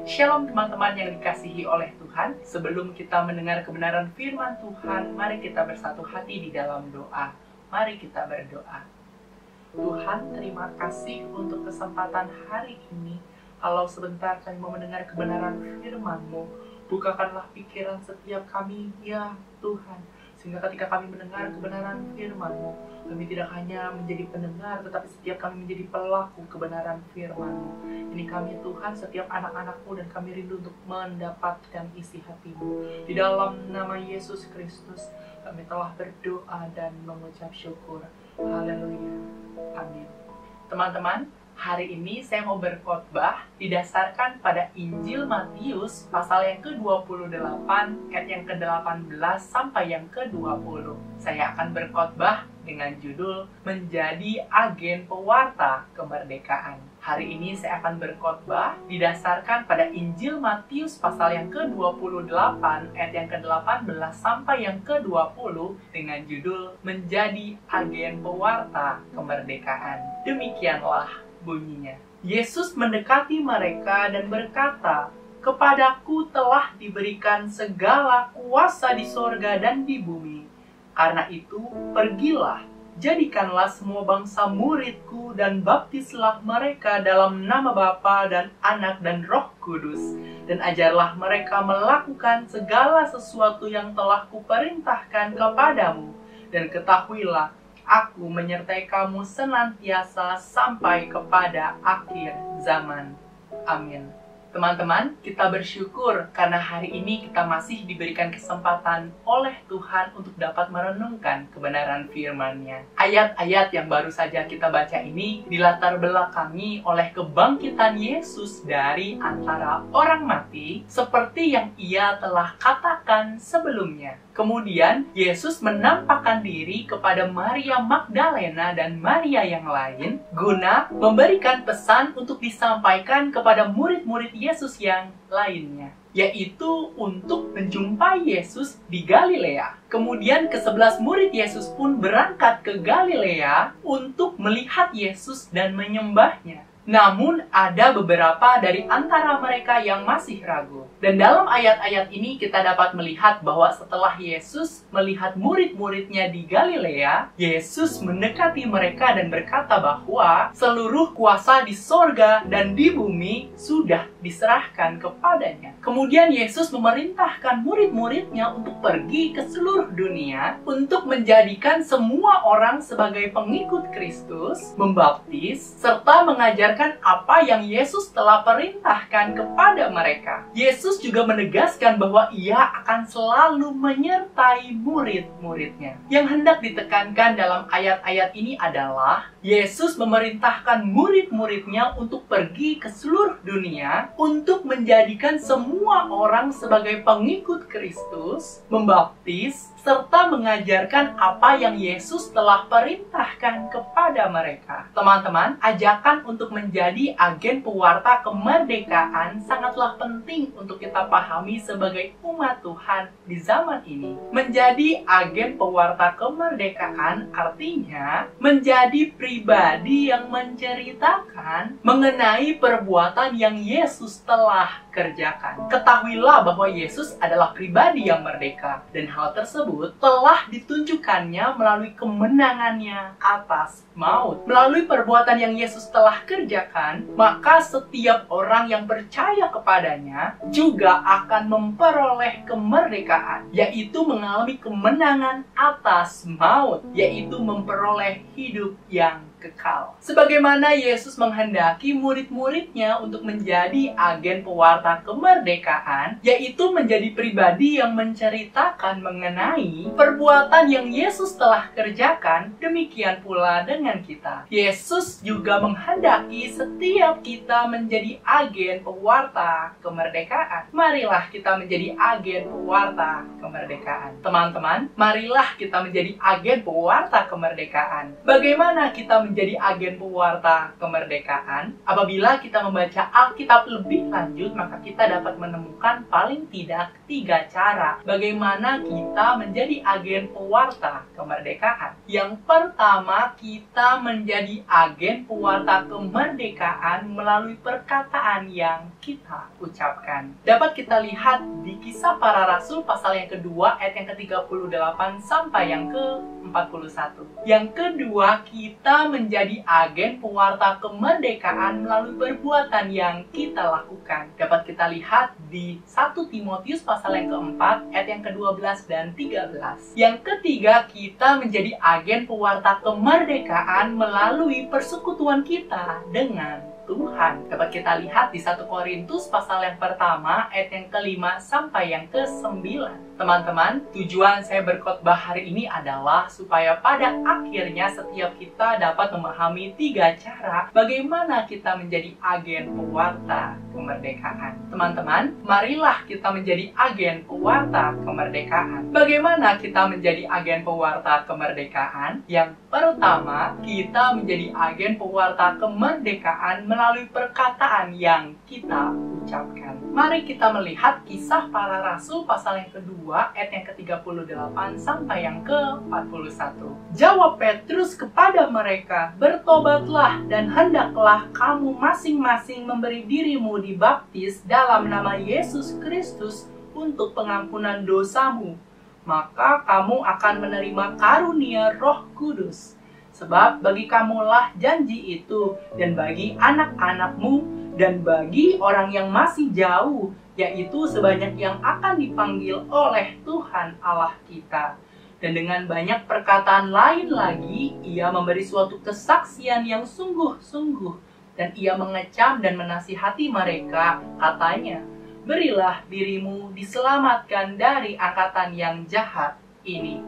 Shalom teman-teman yang dikasihi oleh Tuhan. Sebelum kita mendengar kebenaran firman Tuhan, mari kita bersatu hati di dalam doa. Mari kita berdoa. Tuhan, terima kasih untuk kesempatan hari ini. Kalau sebentar kami mau mendengar kebenaran firman-Mu, bukakanlah pikiran setiap kami, ya Tuhan. Sehingga ketika kami mendengar kebenaran firman-Mu, kami tidak hanya menjadi pendengar, tetapi setiap kami menjadi pelaku kebenaran firman-Mu. Ini kami Tuhan, setiap anak-anak-Mu, dan kami rindu untuk mendapatkan isi hati-Mu. Di dalam nama Yesus Kristus, kami telah berdoa dan mengucap syukur. Haleluya. Amin. Teman-teman, hari ini saya mau berkhotbah didasarkan pada Injil Matius pasal yang ke-28 ayat yang ke-18 sampai yang ke-20. Saya akan berkhotbah dengan judul Menjadi Agen Pewarta Kemerdekaan. Hari ini saya akan berkhotbah didasarkan pada Injil Matius pasal yang ke-28 ayat yang ke-18 sampai yang ke-20 dengan judul Menjadi Agen Pewarta Kemerdekaan. Demikianlah bunyinya. Yesus mendekati mereka dan berkata, "Kepadaku telah diberikan segala kuasa di sorga dan di bumi. Karena itu, pergilah, jadikanlah semua bangsa muridku dan baptislah mereka dalam nama Bapa dan Anak dan Roh Kudus. Dan ajarlah mereka melakukan segala sesuatu yang telah kuperintahkan kepadamu. Dan ketahuilah, Aku menyertai kamu senantiasa sampai kepada akhir zaman. Amin." Teman-teman, kita bersyukur karena hari ini kita masih diberikan kesempatan oleh Tuhan untuk dapat merenungkan kebenaran firman-Nya. Ayat-ayat yang baru saja kita baca ini dilatar belakangi oleh kebangkitan Yesus dari antara orang mati, seperti yang Ia telah katakan sebelumnya. Kemudian, Yesus menampakkan diri kepada Maria Magdalena dan Maria yang lain guna memberikan pesan untuk disampaikan kepada murid-murid Yesus yang lainnya, yaitu untuk menjumpai Yesus di Galilea. Kemudian ke-11 murid Yesus pun berangkat ke Galilea untuk melihat Yesus dan menyembahnya. Namun ada beberapa dari antara mereka yang masih ragu. Dan dalam ayat-ayat ini kita dapat melihat bahwa setelah Yesus melihat murid-muridnya di Galilea, Yesus mendekati mereka dan berkata bahwa seluruh kuasa di sorga dan di bumi sudah diserahkan kepadanya. Kemudian Yesus memerintahkan murid-muridnya untuk pergi ke seluruh dunia untuk menjadikan semua orang sebagai pengikut Kristus, membaptis, serta mengajarkan apa yang Yesus telah perintahkan kepada mereka. Yesus juga menegaskan bahwa Ia akan selalu menyertai murid-muridnya. Yang hendak ditekankan dalam ayat-ayat ini adalah Yesus memerintahkan murid-muridnya untuk pergi ke seluruh dunia untuk menjadikan semua orang sebagai pengikut Kristus, membaptis, serta mengajarkan apa yang Yesus telah perintahkan kepada mereka. Teman-teman, ajakan untuk menjadi agen pewarta kemerdekaan sangatlah penting untuk kita pahami sebagai umat Tuhan di zaman ini. Menjadi agen pewarta kemerdekaan artinya menjadi pribadi yang menceritakan mengenai perbuatan yang Yesus telah kerjakan. Ketahuilah bahwa Yesus adalah pribadi yang merdeka, dan hal tersebut telah ditunjukkannya melalui kemenangannya atas maut. Melalui perbuatan yang Yesus telah kerjakan, maka setiap orang yang percaya kepadanya juga akan memperoleh kemerdekaan, yaitu mengalami kemenangan atas maut, yaitu memperoleh hidup yang kekal. Sebagaimana Yesus menghendaki murid-muridnya untuk menjadi agen pewarta kemerdekaan, yaitu menjadi pribadi yang menceritakan mengenai perbuatan yang Yesus telah kerjakan, demikian pula dengan kita. Yesus juga menghendaki setiap kita menjadi agen pewarta kemerdekaan. Marilah kita menjadi agen pewarta kemerdekaan. Teman-teman, marilah kita menjadi agen pewarta kemerdekaan. Bagaimana kita menjadi agen pewarta kemerdekaan? Apabila kita membaca Alkitab lebih lanjut, maka kita dapat menemukan paling tidak 3 cara bagaimana kita menjadi agen pewarta kemerdekaan. Yang pertama, kita menjadi agen pewarta kemerdekaan melalui perkataan yang kita ucapkan. Dapat kita lihat di Kisah Para Rasul pasal yang kedua ayat yang ke-38 sampai yang ke-41. Yang kedua, kita menjadi agen pewarta kemerdekaan melalui perbuatan yang kita lakukan. Dapat kita lihat di 1 Timotius pasal yang keempat ayat yang ke-12 dan 13. Yang ketiga, kita menjadi agen pewarta kemerdekaan melalui persekutuan kita dengan Tuhan. Dapat kita lihat di 1 Korintus pasal yang pertama ayat yang ke-5 sampai yang ke-9. Teman-teman, tujuan saya berkhotbah hari ini adalah supaya pada akhirnya setiap kita dapat memahami 3 cara bagaimana kita menjadi agen pewarta kemerdekaan. Teman-teman, marilah kita menjadi agen pewarta kemerdekaan. Bagaimana kita menjadi agen pewarta kemerdekaan? Yang pertama, kita menjadi agen pewarta kemerdekaan melalui perkataan yang kita ucapkan. Mari kita melihat Kisah Para Rasul pasal yang kedua ayat yang ke-38 sampai yang ke-41. Jawab Petrus kepada mereka, "Bertobatlah dan hendaklah kamu masing-masing memberi dirimu dibaptis dalam nama Yesus Kristus untuk pengampunan dosamu. Maka kamu akan menerima karunia Roh Kudus. Sebab bagi kamulah janji itu, dan bagi anak-anakmu, dan bagi orang yang masih jauh, yaitu sebanyak yang akan dipanggil oleh Tuhan Allah kita." Dan dengan banyak perkataan lain lagi, ia memberi suatu kesaksian yang sungguh-sungguh. Dan ia mengecam dan menasihati mereka, katanya, "Berilah dirimu diselamatkan dari angkatan yang jahat ini."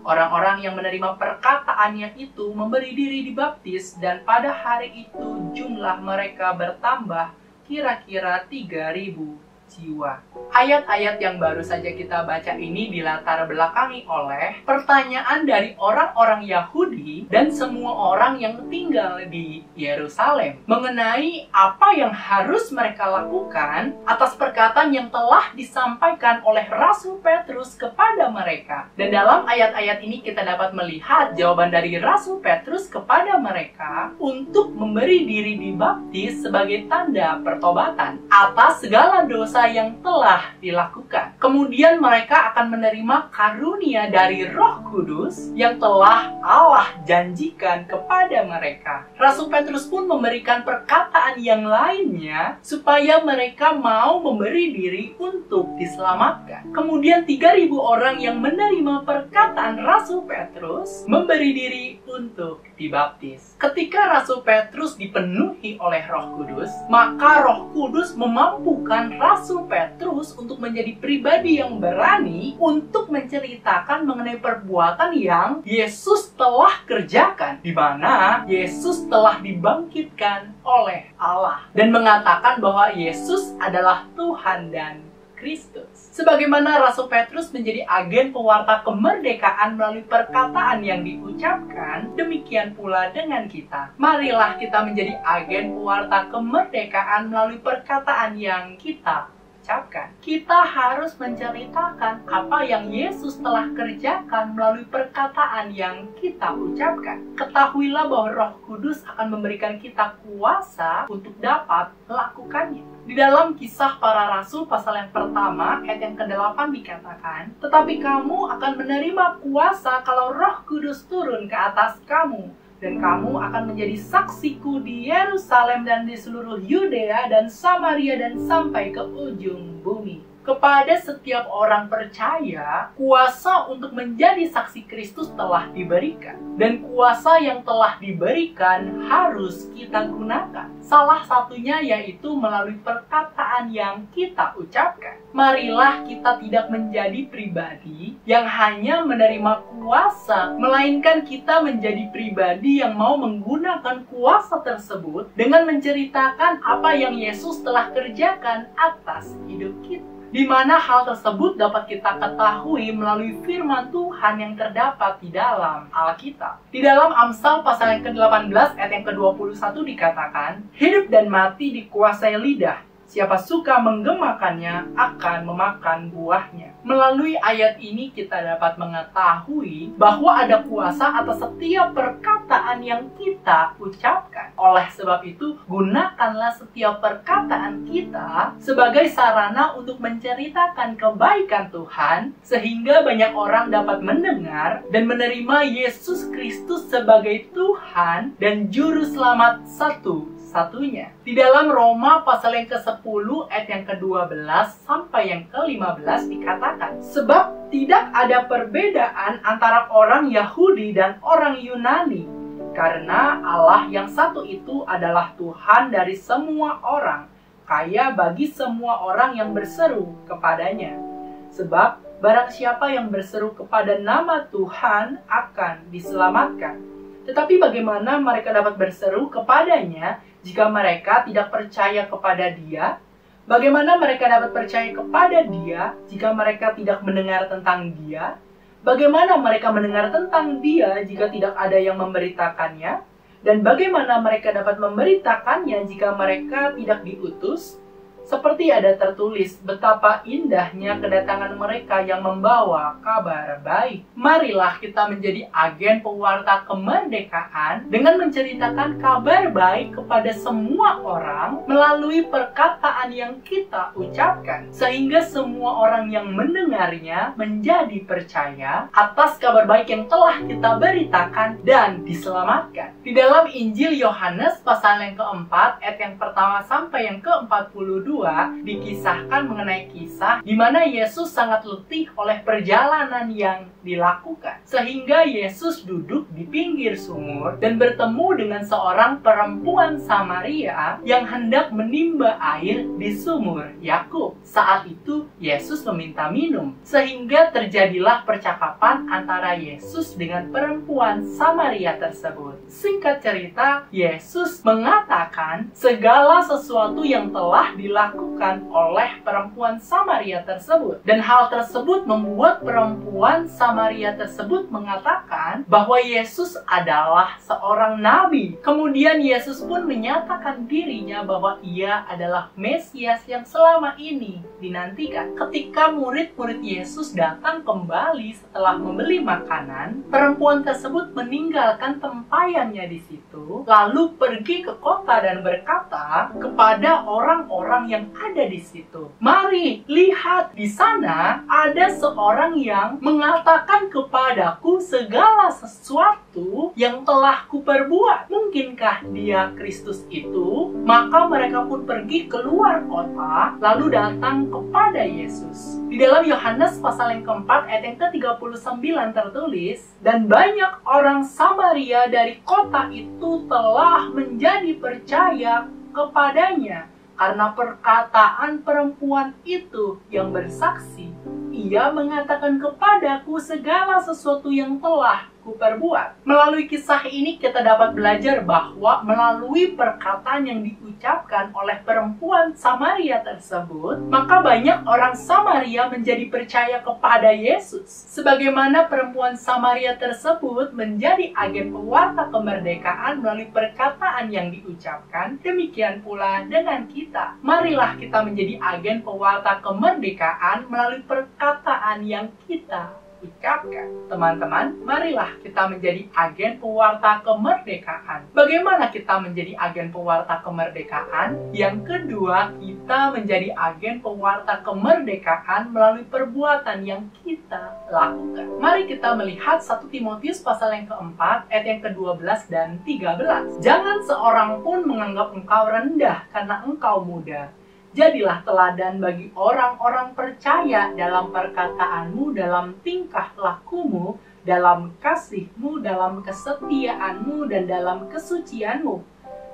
Orang-orang yang menerima perkataannya itu memberi diri dibaptis, dan pada hari itu jumlah mereka bertambah kira-kira 3.000 jiwa. Ayat-ayat yang baru saja kita baca ini dilatar belakangi oleh pertanyaan dari orang-orang Yahudi dan semua orang yang tinggal di Yerusalem mengenai apa yang harus mereka lakukan atas perkataan yang telah disampaikan oleh Rasul Petrus kepada mereka. Dan dalam ayat-ayat ini kita dapat melihat jawaban dari Rasul Petrus kepada mereka untuk memberi diri dibaptis sebagai tanda pertobatan atas segala dosa yang telah dilakukan. Kemudian mereka akan menerima karunia dari Roh Kudus yang telah Allah janjikan kepada mereka. Rasul Petrus pun memberikan perkataan yang lainnya supaya mereka mau memberi diri untuk diselamatkan. Kemudian 3.000 orang yang menerima perkataan Rasul Petrus memberi diri untuk dibaptis. Ketika Rasul Petrus dipenuhi oleh Roh Kudus, maka Roh Kudus memampukan Rasul Petrus untuk menjadi pribadi yang berani untuk menceritakan mengenai perbuatan yang Yesus telah kerjakan, di mana Yesus telah dibangkitkan oleh Allah, dan mengatakan bahwa Yesus adalah Tuhan dan Kristus. Sebagaimana Rasul Petrus menjadi agen pewarta kemerdekaan melalui perkataan yang diucapkan, demikian pula dengan kita. Marilah kita menjadi agen pewarta kemerdekaan melalui perkataan yang kita ucapkan. Kita harus menceritakan apa yang Yesus telah kerjakan melalui perkataan yang kita ucapkan. Ketahuilah bahwa Roh Kudus akan memberikan kita kuasa untuk dapat melakukannya. Di dalam Kisah Para Rasul pasal yang pertama ayat yang ke-8 dikatakan, "Tetapi kamu akan menerima kuasa kalau Roh Kudus turun ke atas kamu, dan kamu akan menjadi saksiku di Yerusalem dan di seluruh Yudea dan Samaria dan sampai ke ujung bumi." Kepada setiap orang percaya, kuasa untuk menjadi saksi Kristus telah diberikan. Dan kuasa yang telah diberikan harus kita gunakan. Salah satunya yaitu melalui perkataan yang kita ucapkan. Marilah kita tidak menjadi pribadi yang hanya menerima kuasa, melainkan kita menjadi pribadi yang mau menggunakan kuasa tersebut dengan menceritakan apa yang Yesus telah kerjakan atas hidup kita. Di mana hal tersebut dapat kita ketahui melalui firman Tuhan yang terdapat di dalam Alkitab. Di dalam Amsal pasal yang ke-18 ayat yang ke-21 dikatakan, "Hidup dan mati dikuasai lidah, Siapa suka menggemakannya akan memakan buahnya. Melalui ayat ini kita dapat mengetahui bahwa ada kuasa atas setiap perkataan yang kita ucapkan. Oleh sebab itu, gunakanlah setiap perkataan kita sebagai sarana untuk menceritakan kebaikan Tuhan, sehingga banyak orang dapat mendengar dan menerima Yesus Kristus sebagai Tuhan dan Juru Selamat satu-satunya. Di dalam Roma pasal yang ke-10 ayat yang ke-12 sampai yang ke-15 dikatakan, sebab tidak ada perbedaan antara orang Yahudi dan orang Yunani, karena Allah yang satu itu adalah Tuhan dari semua orang, kaya bagi semua orang yang berseru kepadanya. Sebab barang siapa yang berseru kepada nama Tuhan akan diselamatkan. Tetapi bagaimana mereka dapat berseru kepadanya jika mereka tidak percaya kepada Dia? Bagaimana mereka dapat percaya kepada Dia jika mereka tidak mendengar tentang Dia? Bagaimana mereka mendengar tentang Dia jika tidak ada yang memberitakannya? Dan bagaimana mereka dapat memberitakannya jika mereka tidak diutus? Seperti ada tertulis, betapa indahnya kedatangan mereka yang membawa kabar baik. Marilah kita menjadi agen pewarta kemerdekaan dengan menceritakan kabar baik kepada semua orang melalui perkataan yang kita ucapkan. Sehingga semua orang yang mendengarnya menjadi percaya atas kabar baik yang telah kita beritakan dan diselamatkan. Di dalam Injil Yohanes pasal yang keempat, ayat yang pertama sampai yang ke-42, dikisahkan mengenai kisah di mana Yesus sangat letih oleh perjalanan yang dilakukan. Sehingga Yesus duduk di pinggir sumur dan bertemu dengan seorang perempuan Samaria yang hendak menimba air di sumur Yakub. Saat itu Yesus meminta minum, sehingga terjadilah percakapan antara Yesus dengan perempuan Samaria tersebut. Singkat cerita, Yesus mengatakan segala sesuatu yang telah dilakukan oleh perempuan Samaria tersebut. Dan hal tersebut membuat perempuan Samaria tersebut mengatakan bahwa Yesus adalah seorang nabi. Kemudian Yesus pun menyatakan dirinya bahwa ia adalah Mesias yang selama ini dinantikan. Ketika murid-murid Yesus datang kembali setelah membeli makanan, perempuan tersebut meninggalkan tempayannya di situ, lalu pergi ke kota dan berkata kepada orang-orang yang ada di situ, "Mari, lihat, di sana ada seorang yang mengatakan kepadaku segala sesuatu yang telah kuperbuat. Mungkinkah dia Kristus itu?" Maka mereka pun pergi keluar kota, lalu datang kepada Yesus. Di dalam Yohanes pasal yang keempat, ayat yang ke-39 tertulis, dan banyak orang Samaria dari kota itu telah menjadi percaya kepadanya karena perkataan perempuan itu yang bersaksi, "Ia mengatakan kepadaku segala sesuatu yang telah kuperbuat." Melalui kisah ini kita dapat belajar bahwa melalui perkataan yang diucapkan oleh perempuan Samaria tersebut, maka banyak orang Samaria menjadi percaya kepada Yesus. Sebagaimana perempuan Samaria tersebut menjadi agen pewarta kemerdekaan melalui perkataan yang diucapkan, demikian pula dengan kita. Marilah kita menjadi agen pewarta kemerdekaan melalui perkataan yang kita ucapkan. Teman-teman, marilah kita menjadi agen pewarta kemerdekaan. Bagaimana kita menjadi agen pewarta kemerdekaan? Yang kedua, kita menjadi agen pewarta kemerdekaan melalui perbuatan yang kita lakukan. Mari kita melihat 1 Timotius pasal yang keempat, ayat yang ke-12 dan 13. Jangan seorang pun menganggap engkau rendah karena engkau muda. Jadilah teladan bagi orang-orang percaya dalam perkataanmu, dalam tingkah lakumu, dalam kasihmu, dalam kesetiaanmu, dan dalam kesucianmu.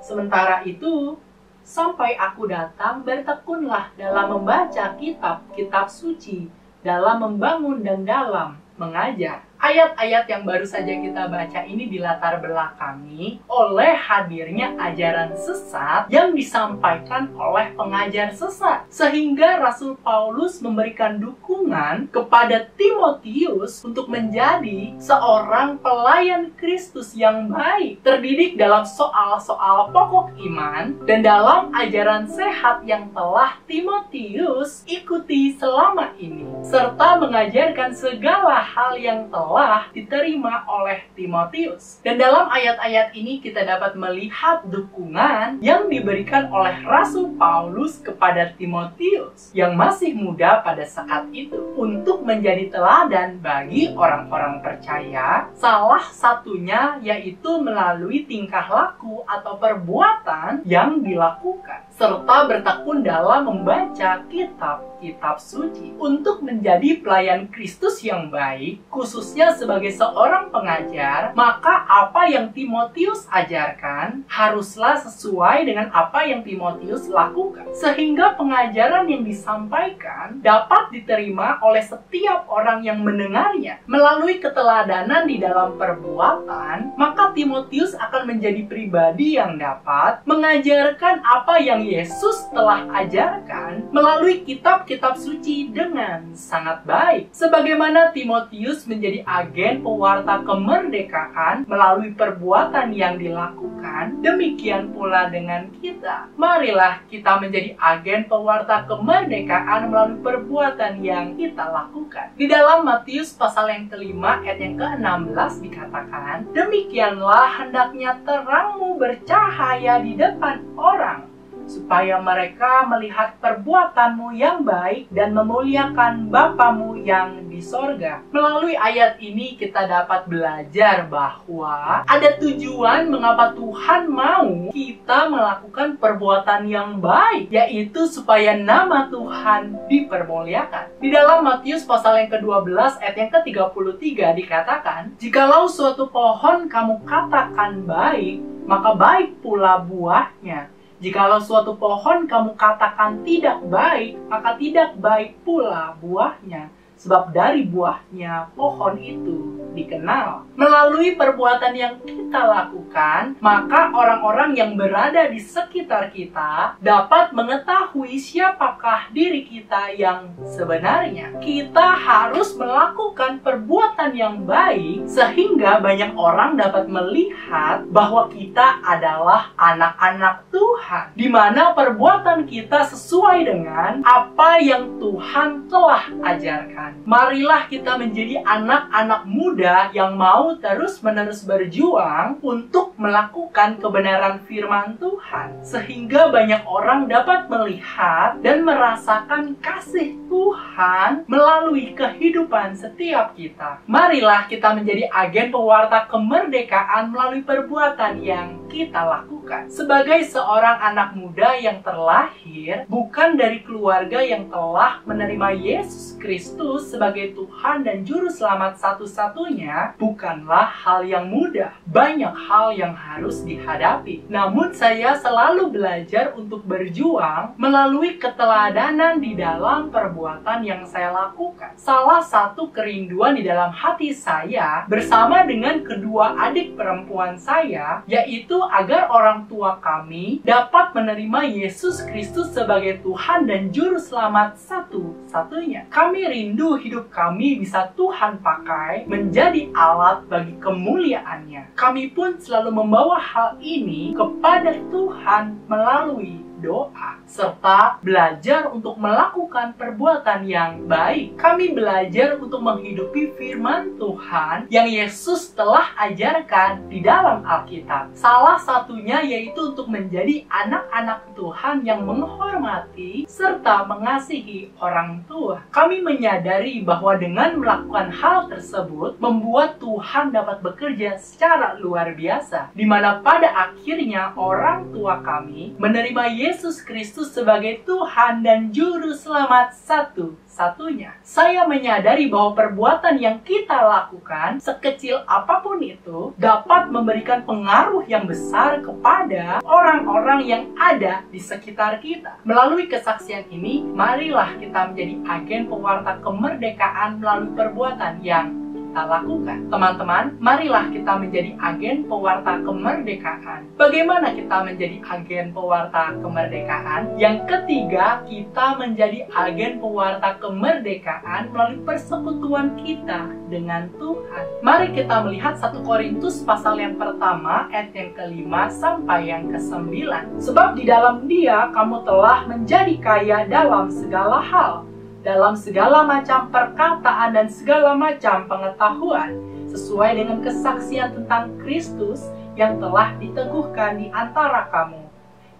Sementara itu, sampai aku datang, bertekunlah dalam membaca kitab-kitab suci, dalam membangun dan dalam mengajar. Ayat-ayat yang baru saja kita baca ini dilatar belakangi oleh hadirnya ajaran sesat yang disampaikan oleh pengajar sesat. Sehingga Rasul Paulus memberikan dukungan kepada Timotius untuk menjadi seorang pelayan Kristus yang baik, terdidik dalam soal-soal pokok iman dan dalam ajaran sehat yang telah Timotius ikuti selama ini, serta mengajarkan segala hal yang telah diterima oleh Timotius. Dan dalam ayat-ayat ini kita dapat melihat dukungan yang diberikan oleh Rasul Paulus kepada Timotius yang masih muda pada saat itu untuk menjadi teladan bagi orang-orang percaya. Salah satunya yaitu melalui tingkah laku atau perbuatan yang dilakukan, serta bertekun dalam membaca kitab-kitab suci. Untuk menjadi pelayan Kristus yang baik, khususnya sebagai seorang pengajar, maka apa yang Timotius ajarkan haruslah sesuai dengan apa yang Timotius lakukan, sehingga pengajaran yang disampaikan dapat diterima oleh setiap orang yang mendengarnya. Melalui keteladanan di dalam perbuatan, maka Timotius akan menjadi pribadi yang dapat mengajarkan apa yang Yesus telah ajarkan melalui kitab-kitab suci dengan sangat baik. Sebagaimana Timotius menjadi agen pewarta kemerdekaan melalui perbuatan yang dilakukan, demikian pula dengan kita. Marilah kita menjadi agen pewarta kemerdekaan melalui perbuatan yang kita lakukan. Di dalam Matius pasal yang kelima ayat yang ke-16 dikatakan, demikianlah hendaknya terangmu bercahaya di depan orang, supaya mereka melihat perbuatanmu yang baik dan memuliakan Bapamu yang di sorga. Melalui ayat ini kita dapat belajar bahwa ada tujuan mengapa Tuhan mau kita melakukan perbuatan yang baik, yaitu supaya nama Tuhan dipermuliakan. Di dalam Matius pasal yang ke-12 ayat yang ke-33 dikatakan, jikalau suatu pohon kamu katakan baik, maka baik pula buahnya. Jikalau suatu pohon kamu katakan tidak baik, maka tidak baik pula buahnya. Sebab dari buahnya pohon itu dikenal. Melalui perbuatan yang kita lakukan, maka orang-orang yang berada di sekitar kita dapat mengetahui siapakah diri kita yang sebenarnya. Kita harus melakukan perbuatan yang baik sehingga banyak orang dapat melihat bahwa kita adalah anak-anak Tuhan, di mana perbuatan kita sesuai dengan apa yang Tuhan telah ajarkan. Marilah kita menjadi anak-anak muda yang mau terus-menerus berjuang untuk melakukan kebenaran firman Tuhan, sehingga banyak orang dapat melihat dan merasakan kasih Tuhan melalui kehidupan setiap kita. Marilah kita menjadi agen pewarta kemerdekaan melalui perbuatan yang kita lakukan. Sebagai seorang anak muda yang terlahir bukan dari keluarga yang telah menerima Yesus Kristus sebagai Tuhan dan Juru Selamat satu-satunya, bukanlah hal yang mudah. Banyak hal yang harus dihadapi. Namun saya selalu belajar untuk berjuang melalui keteladanan di dalam perbuatan yang saya lakukan. Salah satu kerinduan di dalam hati saya bersama dengan kedua adik perempuan saya, yaitu agar orang tua kami dapat menerima Yesus Kristus sebagai Tuhan dan Juru Selamat satu-satunya. Kami rindu hidup kami bisa Tuhan pakai menjadi alat bagi kemuliaannya. Kami pun selalu membawa hal ini kepada Tuhan melalui doa, serta belajar untuk melakukan perbuatan yang baik. Kami belajar untuk menghidupi firman Tuhan yang Yesus telah ajarkan di dalam Alkitab. Salah satunya yaitu untuk menjadi anak-anak Tuhan yang menghormati serta mengasihi orang tua. Kami menyadari bahwa dengan melakukan hal tersebut membuat Tuhan dapat bekerja secara luar biasa, di mana pada akhirnya orang tua kami menerima Yesus Kristus sebagai Tuhan dan Juru Selamat satu-satunya. Saya menyadari bahwa perbuatan yang kita lakukan, sekecil apapun itu, dapat memberikan pengaruh yang besar kepada orang-orang yang ada di sekitar kita. Melalui kesaksian ini, marilah kita menjadi agen pewarta kemerdekaan melalui perbuatan yang kita lakukan. Teman-teman, marilah kita menjadi agen pewarta kemerdekaan. Bagaimana kita menjadi agen pewarta kemerdekaan? Yang ketiga, kita menjadi agen pewarta kemerdekaan melalui persekutuan kita dengan Tuhan. Mari kita melihat 1 Korintus pasal yang pertama, ayat yang ke-5 sampai yang ke-9. Sebab di dalam Dia kamu telah menjadi kaya dalam segala hal, dalam segala macam perkataan dan segala macam pengetahuan, sesuai dengan kesaksian tentang Kristus yang telah diteguhkan di antara kamu.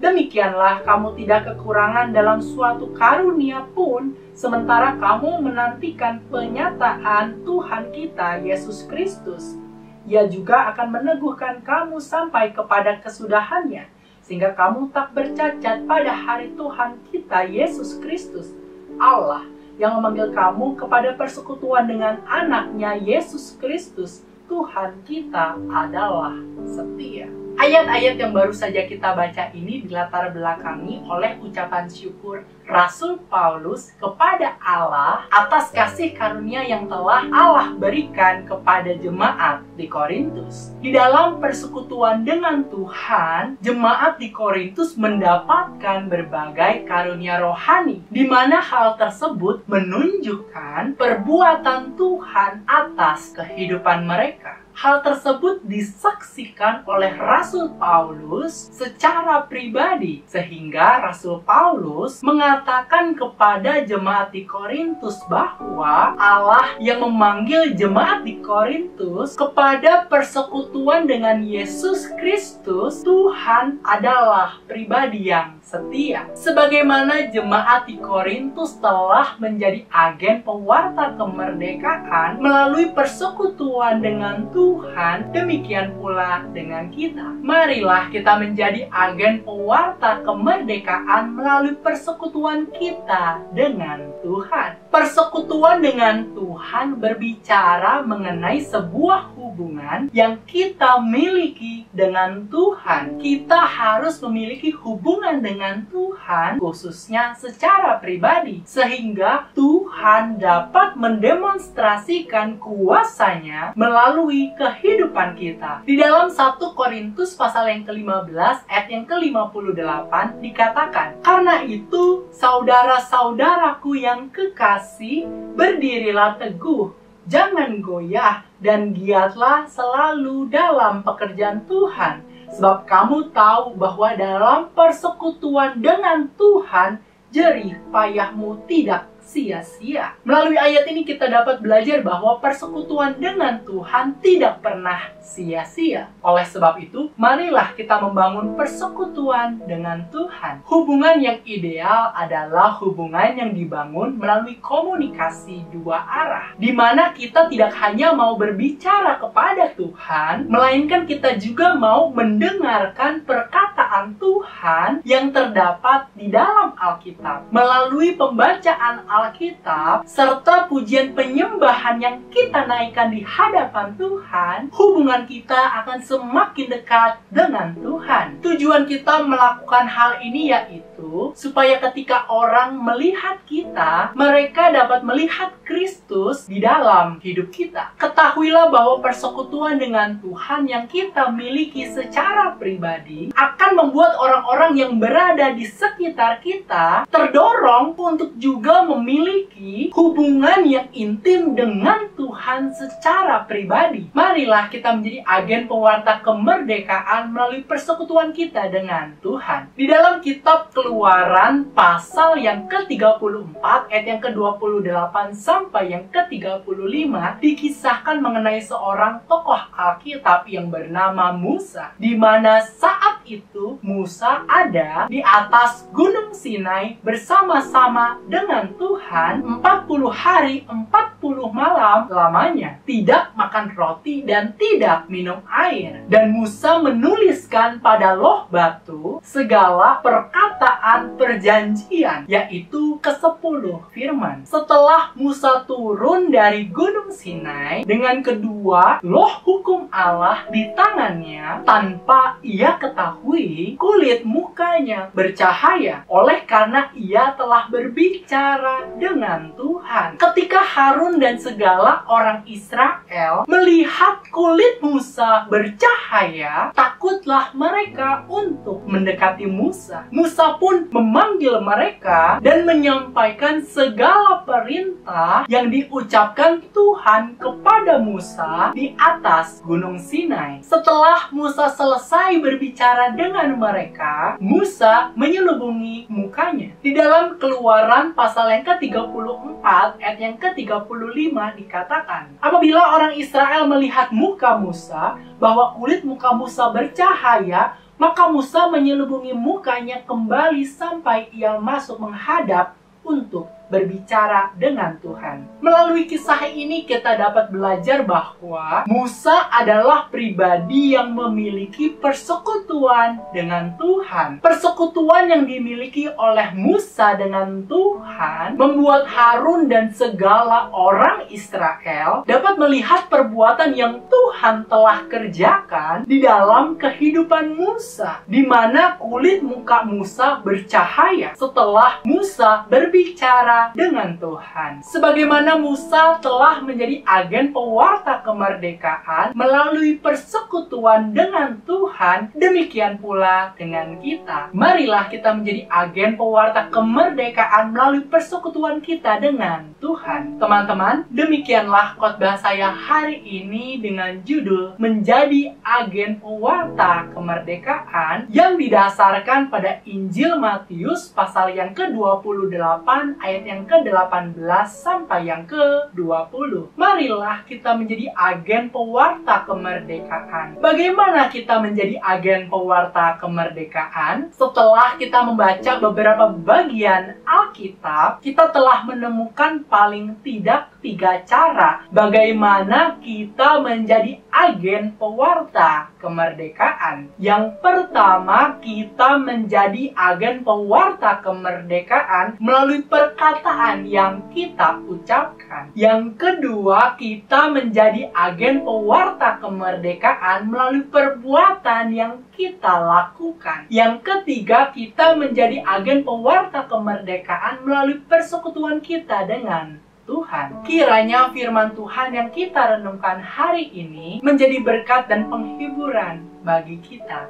Demikianlah kamu tidak kekurangan dalam suatu karunia pun, sementara kamu menantikan penyataan Tuhan kita Yesus Kristus. Ia juga akan meneguhkan kamu sampai kepada kesudahannya, sehingga kamu tak bercacat pada hari Tuhan kita Yesus Kristus. Allah yang memanggil kamu kepada persekutuan dengan anaknya Yesus Kristus, Tuhan kita adalah setia. Ayat-ayat yang baru saja kita baca ini dilatar belakangi oleh ucapan syukur Rasul Paulus kepada Allah atas kasih karunia yang telah Allah berikan kepada jemaat di Korintus. Di dalam persekutuan dengan Tuhan, jemaat di Korintus mendapatkan berbagai karunia rohani, di mana hal tersebut menunjukkan perbuatan Tuhan atas kehidupan mereka. Hal tersebut disaksikan oleh Rasul Paulus secara pribadi, sehingga Rasul Paulus mengatakan kepada jemaat di Korintus bahwa Allah yang memanggil jemaat di Korintus kepada persekutuan dengan Yesus Kristus, Tuhan adalah pribadi yang setia. Sebagaimana jemaat di Korintus telah menjadi agen pewarta kemerdekaan melalui persekutuan dengan Tuhan, demikian pula dengan kita. Marilah kita menjadi agen pewarta kemerdekaan melalui persekutuan kita dengan Tuhan. Persekutuan dengan Tuhan berbicara mengenai sebuah hubungan yang kita miliki dengan Tuhan. Kita harus memiliki hubungan dengan Tuhan, khususnya secara pribadi, sehingga Tuhan dapat mendemonstrasikan kuasanya melalui kehidupan kita. Di dalam 1 Korintus pasal yang ke-15 ayat yang ke-58 dikatakan, "Karena itu, saudara-saudaraku yang kekasih, berdirilah teguh, jangan goyah, dan giatlah selalu dalam pekerjaan Tuhan. Sebab kamu tahu bahwa dalam persekutuan dengan Tuhan, jerih payahmu tidak sia-sia." Melalui ayat ini kita dapat belajar bahwa persekutuan dengan Tuhan tidak pernah sia-sia. Oleh sebab itu, marilah kita membangun persekutuan dengan Tuhan. Hubungan yang ideal adalah hubungan yang dibangun melalui komunikasi dua arah, di mana kita tidak hanya mau berbicara kepada Tuhan, melainkan kita juga mau mendengarkan perkataan Tuhan yang terdapat di dalam Alkitab. Melalui pembacaan Alkitab serta pujian penyembahan yang kita naikkan di hadapan Tuhan, hubungan kita akan semakin dekat dengan Tuhan. Tujuan kita melakukan hal ini yaitu supaya ketika orang melihat kita, mereka dapat melihat Kristus di dalam hidup kita. Ketahuilah bahwa persekutuan dengan Tuhan yang kita miliki secara pribadi akan membuat orang-orang yang berada di sekitar kita terdorong untuk juga memiliki hubungan yang intim dengan Tuhan secara pribadi. Marilah kita menjadi agen pewarta kemerdekaan melalui persekutuan kita dengan Tuhan. Di dalam kitab Keluaran pasal yang ke-34 ayat yang ke-28 sampai yang ke-35 dikisahkan mengenai seorang tokoh Alkitab yang bernama Musa, di mana saat itu Musa ada di atas Gunung Sinai bersama-sama dengan Tuhan 40 hari 40 malam lamanya, tidak makan roti dan tidak minum air. Dan Musa menuliskan pada loh batu segala perkataan perjanjian, yaitu ke-10 firman. Setelah Musa turun dari Gunung Sinai dengan kedua loh hukum Allah di tangannya, tanpa ia ketahui kulit mukanya bercahaya oleh karena ia telah berbicara dengan Tuhan. Ketika Harun dan segala orang Israel melihat kulit Musa bercahaya, takutlah mereka untuk mendekati Musa. Musa pun memanggil mereka dan menyampaikan segala perintah yang diucapkan Tuhan kepada Musa di atas Gunung Sinai. Setelah Musa selesai berbicara dengan mereka, Musa menyelubungi mukanya. Di dalam Keluaran pasal yang ke-34 ayat yang ke-35 dikatakan, apabila orang Israel melihat muka Musa, bahwa kulit muka Musa bercahaya, maka Musa menyelubungi mukanya kembali sampai ia masuk menghadap untuk berbicara dengan Tuhan. Melalui kisah ini kita dapat belajar bahwa Musa adalah pribadi yang memiliki persekutuan dengan Tuhan. Persekutuan yang dimiliki oleh Musa dengan Tuhan membuat Harun dan segala orang Israel dapat melihat perbuatan yang Tuhan telah kerjakan di dalam kehidupan Musa, di mana kulit muka Musa bercahaya setelah Musa berbicara dengan Tuhan. Sebagaimana Musa telah menjadi agen pewarta kemerdekaan melalui persekutuan dengan Tuhan, demikian pula dengan kita. Marilah kita menjadi agen pewarta kemerdekaan melalui persekutuan kita dengan Tuhan. Teman-teman, demikianlah khotbah saya hari ini dengan judul Menjadi Agen Pewarta Kemerdekaan yang didasarkan pada Injil Matius pasal yang ke-28 ayat yang ke-18 sampai yang ke-20. Marilah kita menjadi agen pewarta kemerdekaan. Bagaimana kita menjadi agen pewarta kemerdekaan? Setelah kita membaca beberapa bagian Alkitab, kita telah menemukan paling tidak 3 cara bagaimana kita menjadi agen pewarta kemerdekaan. Yang pertama, kita menjadi agen pewarta kemerdekaan melalui perkataan yang kita ucapkan. Yang kedua, kita menjadi agen pewarta kemerdekaan melalui perbuatan yang kita lakukan. Yang ketiga, kita menjadi agen pewarta kemerdekaan melalui persekutuan kita dengan Tuhan. Kiranya firman Tuhan yang kita renungkan hari ini menjadi berkat dan penghiburan bagi kita.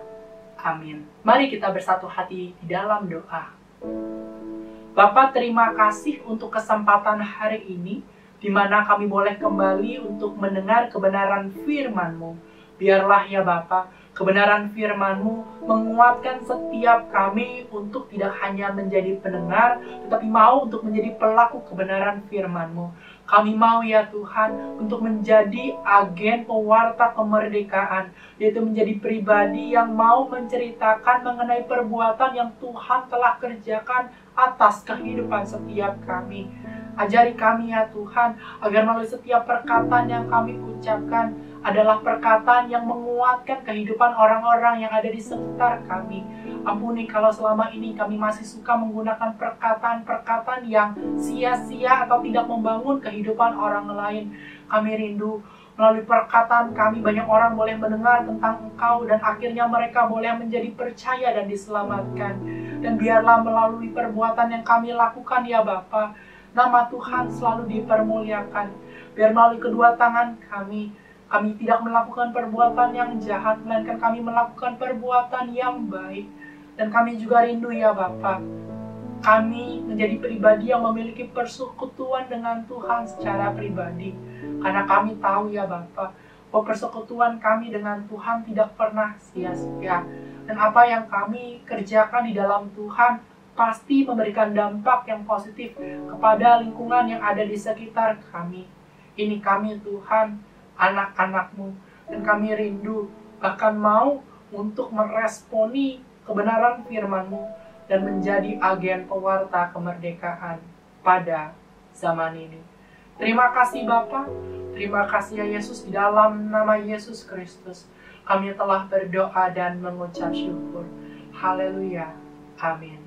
Amin. Mari kita bersatu hati di dalam doa. Bapa, terima kasih untuk kesempatan hari ini, di mana kami boleh kembali untuk mendengar kebenaran firman-Mu. Biarlah ya Bapa, kebenaran firman-Mu menguatkan setiap kami untuk tidak hanya menjadi pendengar, tetapi mau untuk menjadi pelaku kebenaran firman-Mu. Kami mau ya Tuhan untuk menjadi agen pewarta kemerdekaan, yaitu menjadi pribadi yang mau menceritakan mengenai perbuatan yang Tuhan telah kerjakan atas kehidupan setiap kami. Ajari kami ya Tuhan, agar melalui setiap perkataan yang kami ucapkan adalah perkataan yang menguatkan kehidupan orang-orang yang ada di sekitar kami. Ampuni kalau selama ini kami masih suka menggunakan perkataan-perkataan yang sia-sia atau tidak membangun kehidupan orang lain. Kami rindu melalui perkataan kami banyak orang boleh mendengar tentang Engkau dan akhirnya mereka boleh menjadi percaya dan diselamatkan. Dan biarlah melalui perbuatan yang kami lakukan ya Bapa, nama Tuhan selalu dipermuliakan. Biar melalui kedua tangan kami tidak melakukan perbuatan yang jahat, melainkan kami melakukan perbuatan yang baik. Dan kami juga rindu ya Bapa, kami menjadi pribadi yang memiliki persekutuan dengan Tuhan secara pribadi. Karena kami tahu ya Bapa, bahwa persekutuan kami dengan Tuhan tidak pernah sia-sia. Dan apa yang kami kerjakan di dalam Tuhan pasti memberikan dampak yang positif kepada lingkungan yang ada di sekitar kami. Ini kami Tuhan, anak-anak-Mu, dan kami rindu, bahkan mau untuk meresponi kebenaran firman-Mu dan menjadi agen pewarta kemerdekaan pada zaman ini. Terima kasih Bapa, terima kasih ya Yesus, di dalam nama Yesus Kristus kami telah berdoa dan mengucap syukur. Haleluya. Amin.